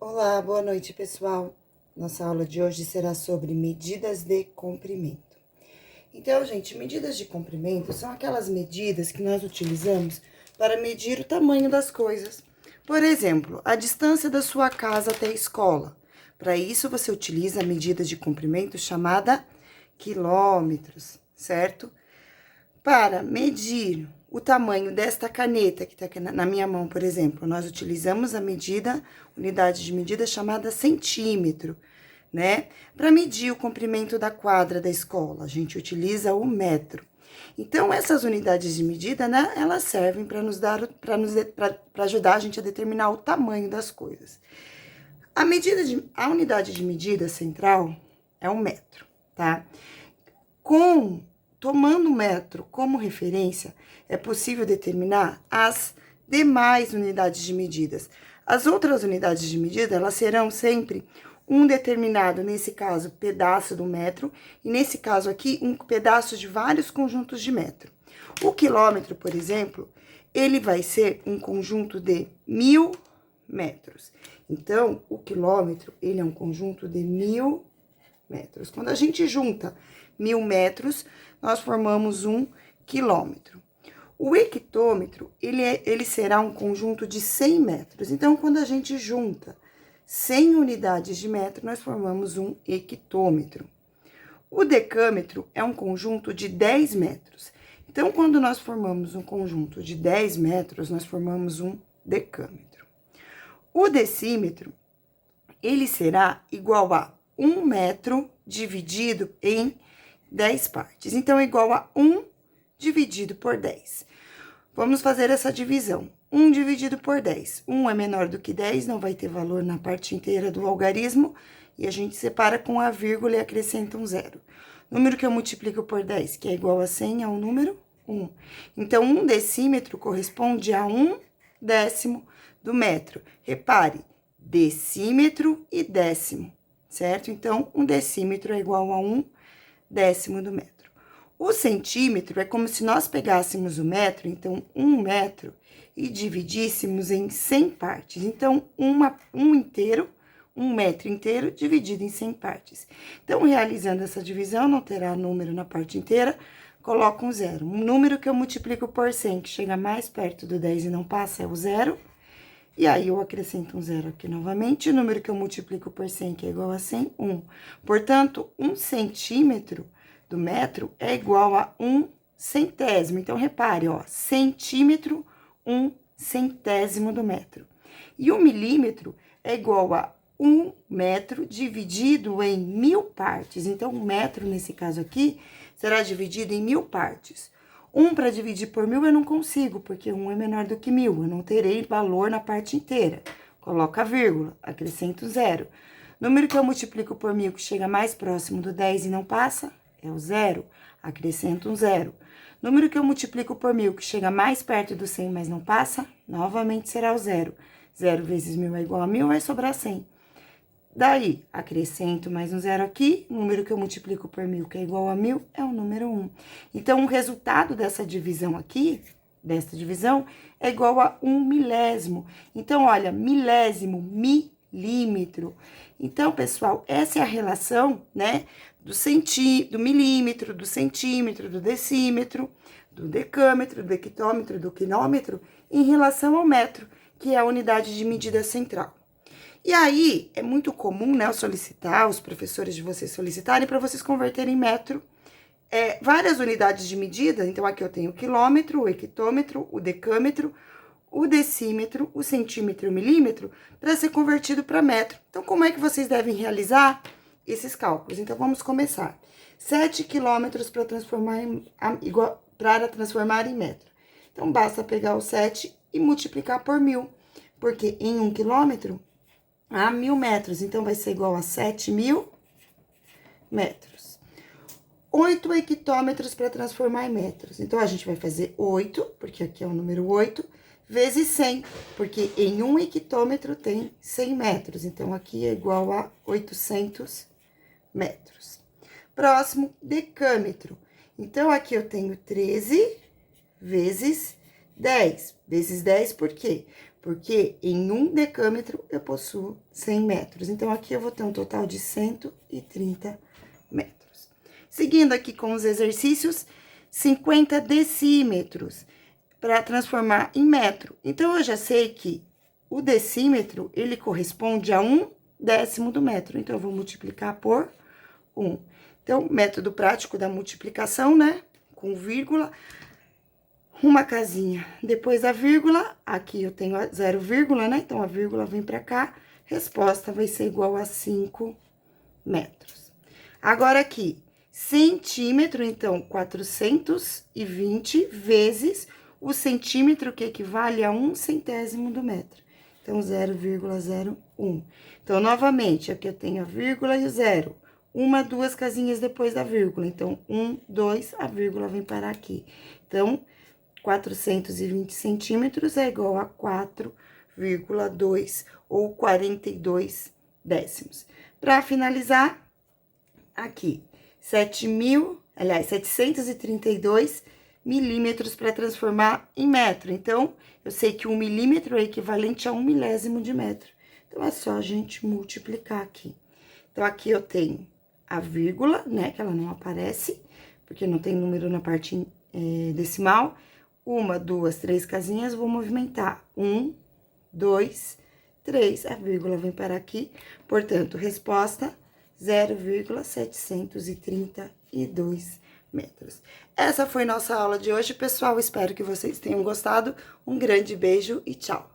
Olá, boa noite, pessoal. Nossa aula de hoje será sobre medidas de comprimento. Então, gente, medidas de comprimento são aquelas medidas que nós utilizamos para medir o tamanho das coisas. Por exemplo, a distância da sua casa até a escola. Para isso, você utiliza a medida de comprimento chamada quilômetros, certo? Para medir o tamanho desta caneta que está aqui na minha mão, por exemplo, nós utilizamos a unidade de medida chamada centímetro, né? Para medir o comprimento da quadra da escola, a gente utiliza o metro. Então, essas unidades de medida, né, elas servem para para ajudar a gente a determinar o tamanho das coisas. A unidade de medida central é o metro, tá? Tomando o metro como referência, é possível determinar as demais unidades de medidas. As outras unidades de medida, elas serão sempre um determinado, nesse caso, pedaço do metro, e nesse caso aqui, um pedaço de vários conjuntos de metro. O quilômetro, por exemplo, ele vai ser um conjunto de 1000 metros. Então, o quilômetro, ele é um conjunto de 1000 metros. Quando a gente junta 1000 metros, nós formamos um quilômetro. O hectômetro, ele será um conjunto de 100 metros. Então, quando a gente junta 100 unidades de metro, nós formamos um hectômetro. O decâmetro é um conjunto de 10 metros. Então, quando nós formamos um conjunto de 10 metros, nós formamos um decâmetro. O decímetro, ele será igual a 1 metro dividido em 10 partes. Então, é igual a 1 dividido por 10. Vamos fazer essa divisão. 1 dividido por 10. 1 é menor do que 10, não vai ter valor na parte inteira do algarismo. E a gente separa com a vírgula e acrescenta um zero. Número que eu multiplico por 10, que é igual a 100, é o número 1. Então, 1 decímetro corresponde a 1 décimo do metro. Repare, decímetro e décimo, certo? Então, 1 decímetro é igual a 1 décimo do metro. O centímetro é como se nós pegássemos o metro, então, 1 metro, e dividíssemos em 100 partes. Então, um metro inteiro dividido em 100 partes. Então, realizando essa divisão, não terá número na parte inteira, coloco um zero. Um número que eu multiplico por 100, que chega mais perto do 10 e não passa, é o zero. E aí, eu acrescento um zero aqui novamente. O número que eu multiplico por 100, que é igual a 100, 1. Portanto, 1 centímetro do metro é igual a 1 centésimo. Então, repare, ó, centímetro, 1 centésimo do metro. E o milímetro é igual a 1 metro dividido em 1000 partes. Então, um metro, nesse caso aqui, será dividido em 1000 partes. 1 para dividir por 1000 eu não consigo, porque 1 é menor do que 1000. Eu não terei valor na parte inteira. Coloca a vírgula, acrescento zero. Número que eu multiplico por 1000, que chega mais próximo do 10 e não passa, é o zero. Acrescento um zero. Número que eu multiplico por 1000, que chega mais perto do 100, mas não passa, novamente será o zero. 0 vezes 1000 é igual a 1000, vai sobrar 100. Daí, acrescento mais um zero aqui, o número que eu multiplico por 1000, que é igual a 1000, é o número 1. Então, o resultado dessa divisão aqui, é igual a 1 milésimo. Então, olha, milésimo, milímetro. Então, pessoal, essa é a relação, né, do milímetro, do centímetro, do decímetro, do decâmetro, do hectômetro, do quilômetro, em relação ao metro, que é a unidade de medida central. E aí, é muito comum, né, eu solicitar, os professores de vocês solicitarem para vocês converterem em metro várias unidades de medida. Então, aqui eu tenho o quilômetro, o hectômetro, o decâmetro, o decímetro, o centímetro e o milímetro, para ser convertido para metro. Então, como é que vocês devem realizar esses cálculos? Então, vamos começar. 7 quilômetros para transformar em metro. Então, basta pegar o 7 e multiplicar por 1000, porque em 1 quilômetro há 1000 metros, então vai ser igual a 7.000 metros. 8 hectômetros para transformar em metros. Então, a gente vai fazer 8, porque aqui é o número 8, vezes 100, porque em 1 hectômetro tem 100 metros. Então, aqui é igual a 800 metros. Próximo, decâmetro. Então, aqui eu tenho 13 vezes 10. Vezes 10, por quê? porque em 1 decâmetro eu possuo 100 metros. Então, aqui eu vou ter um total de 130 metros. Seguindo aqui com os exercícios, 50 decímetros para transformar em metro. Então, eu já sei que o decímetro, ele corresponde a 1/10 do metro. Então, eu vou multiplicar por 1. Então, método prático da multiplicação, né? Com vírgula, uma casinha depois da vírgula, aqui eu tenho a 0, né? Então, a vírgula vem pra cá, resposta vai ser igual a 5 metros. Agora, aqui, centímetro, então, 420 vezes o centímetro, que equivale a 1/100º do metro. Então, 0,01. Então, novamente, aqui eu tenho a vírgula e o 0. 1, 2 casinhas depois da vírgula. Então, 1, 2, a vírgula vem parar aqui. Então, 420 centímetros é igual a 4,2 ou 42 décimos. Para finalizar, aqui, 732 milímetros para transformar em metro. Então, eu sei que 1 milímetro é equivalente a 1 milésimo de metro. Então, é só a gente multiplicar aqui. Então, aqui eu tenho a vírgula, né, que ela não aparece, porque não tem número na parte decimal. 1, 2, 3 casinhas, vou movimentar. 1, 2, 3, a vírgula vem para aqui. Portanto, resposta 0,732 metros. Essa foi nossa aula de hoje, pessoal. Espero que vocês tenham gostado. Um grande beijo e tchau!